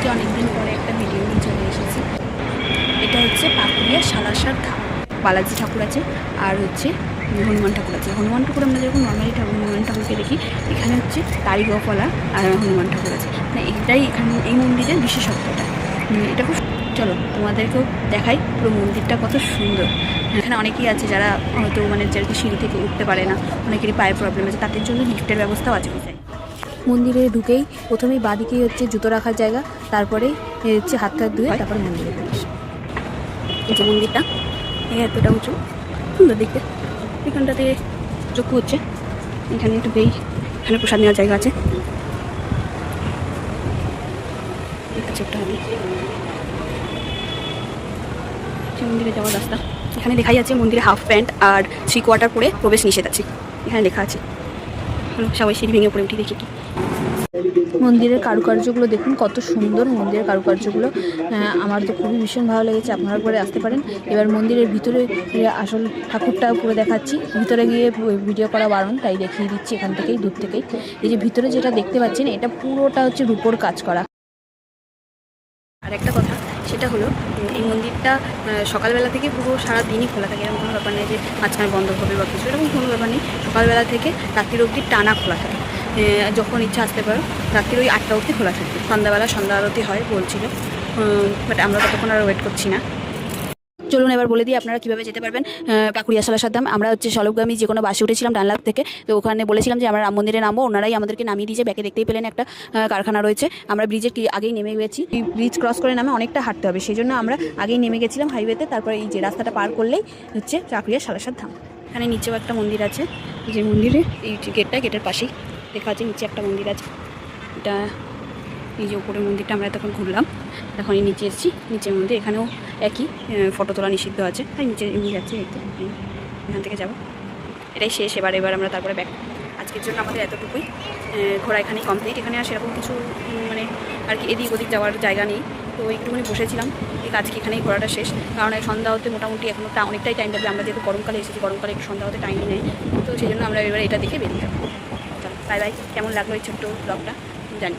আজকে অনেকদিন পরে একটা ভিডিও নিয়ে চলে এসেছি। এটা হচ্ছে পাকুড়িয়া সালাসার ধাম। বালাজি ঠাকুর আছে আর হচ্ছে হনুমান ঠাকুর আছে। হনুমান ঠাকুর আমরা যেরকম নর্মালি হনুমান ঠাকুরকে দেখি, এখানে হচ্ছে তারি গফলা আর হনুমান ঠাকুর আছে। মানে এটাই এখানে এই মন্দিরের বিশেষত্বটা। এটা খুব, চলো তোমাদেরকেও দেখাই পুরো মন্দিরটা কত সুন্দর। এখানে অনেকেই আছে যারা হয়তো মানে যারা সিঁড়ি থেকে উঠতে পারে না, অনেকেরই পায়ের প্রবলেম আছে, তাদের জন্য লিফটের ব্যবস্থাও আছে। মন্দিরে ঢুকেই প্রথমেই বাঁদিকেই হচ্ছে জুতো রাখার জায়গা, তারপরে হচ্ছে হাত ধুয়ে তারপরে মন্দিরে প্রবেশ। এই যে মন্দিরটা এতটা উঁচু, সুন্দর দেখতে। এখানটাতে চক্ষু হচ্ছে, এখানে একটু বেই, এখানে প্রসাদ নেওয়ার জায়গা আছে। একটা হবে মন্দিরে যাওয়ার রাস্তা। এখানে লেখাই আছে মন্দিরে হাফ প্যান্ট আর 3/4 পরে প্রবেশ নিষেধ আছে, এখানে লেখা আছে। সবাই সিঁড়ি ভেঙে উপরে উঠে দেখি কি মন্দিরের কারুকার্যগুলো দেখুন কত সুন্দর। মন্দিরের কারুকার্যগুলো আমার তো খুবই ভীষণ ভালো লেগেছে। আপনারা একবারে আসতে পারেন। এবার মন্দিরের ভিতরে আসল ঠাকুরটা পুরো দেখাচ্ছি। ভিতরে গিয়ে ভিডিও করা বারণ, তাই দেখিয়ে দিচ্ছি এখান থেকেই, দূর থেকেই। এই যে ভিতরে যেটা দেখতে পাচ্ছেন, এটা পুরোটা হচ্ছে রূপোর কাজ করা। আর একটা কথা, সেটা হলো এই মন্দিরটা সকালবেলা থেকে পুরো সারা দিনই খোলা থাকে। এরকম কোনো ব্যাপার নেই যে মাঝখানে বন্ধ হবে বা কিছু, এরকম কোনো ব্যাপার নেই। সকালবেলা থেকে রাত্রির অবধি টানা খোলা থাকে। যখন ইচ্ছা আসতে পারো। রাত্রির ওই 8টা অবধি খোলা থাকে। সন্ধ্যাবেলা সন্ধ্যা আরতি হয় বলছিল, বাট আমরা ততক্ষণ আর ওয়েট করছি না। চলুন এবার বলে দিই আপনারা কীভাবে যেতে পারবেন পাকুড়িয়া সালাসার ধাম। আমরা হচ্ছে স্বরূপগামী যে কোনো বাসে উঠেছিলাম ডানলাভ থেকে। তো ওখানে বলেছিলাম যে আমরা রাম মন্দিরে নামবো, ওনারাই আমাদেরকে নামিয়ে দিয়েছে। ব্যাকে দেখতেই পেলেন একটা কারখানা রয়েছে। আমরা ব্রিজের আগেই নেমে গেছি। এই ব্রিজ ক্রস করে নামে অনেকটা হাঁটতে হবে, সেই জন্য আমরা আগেই নেমে গেছিলাম হাইওয়েতে। তারপরে এই যে রাস্তাটা পার করলেই হচ্ছে পাকুড়িয়া সালাসার ধাম। এখানে নিচেও একটা মন্দির আছে, যে মন্দিরে এই গেটের পাশেই দেখা আছে নিচে একটা মন্দির আছে। এটা এই যে উপরের মন্দিরটা আমরা তখন ঘুরলাম, এখন এই নিচে এসেছি। নিচের মন্দির, এখানেও একই, ফটো তোলা নিষিদ্ধ আছে, তাই নিচে এমনি যাচ্ছি। এখান থেকে যাব, এটাই শেষ। এবার আমরা তারপরে ব্যাক। আজকের জন্য আমাদের এতটুকুই, ঘোরা এখানেই কমপ্লিট। এখানে আর সেরকম কিছু মানে আর কি এদিক ওদিক যাওয়ার জায়গা নেই। তো একটুখানি বসেছিলাম, আজকে এখানেই ঘোরাটা শেষ। কারণ সন্ধ্যা হতে মোটামুটি এখন অনেকটাই টাইম লাগবে। আমরা যেহেতু গরমকালে এসেছি, গরমকালে একটু সন্ধ্যা হতে টাইমই নেই। তো সেই জন্য আমরা এবার এটা দেখে বেরিয়ে যাবো। Bye bye. কেমন লাগলো এই ছোট্ট ব্লগটা জানি।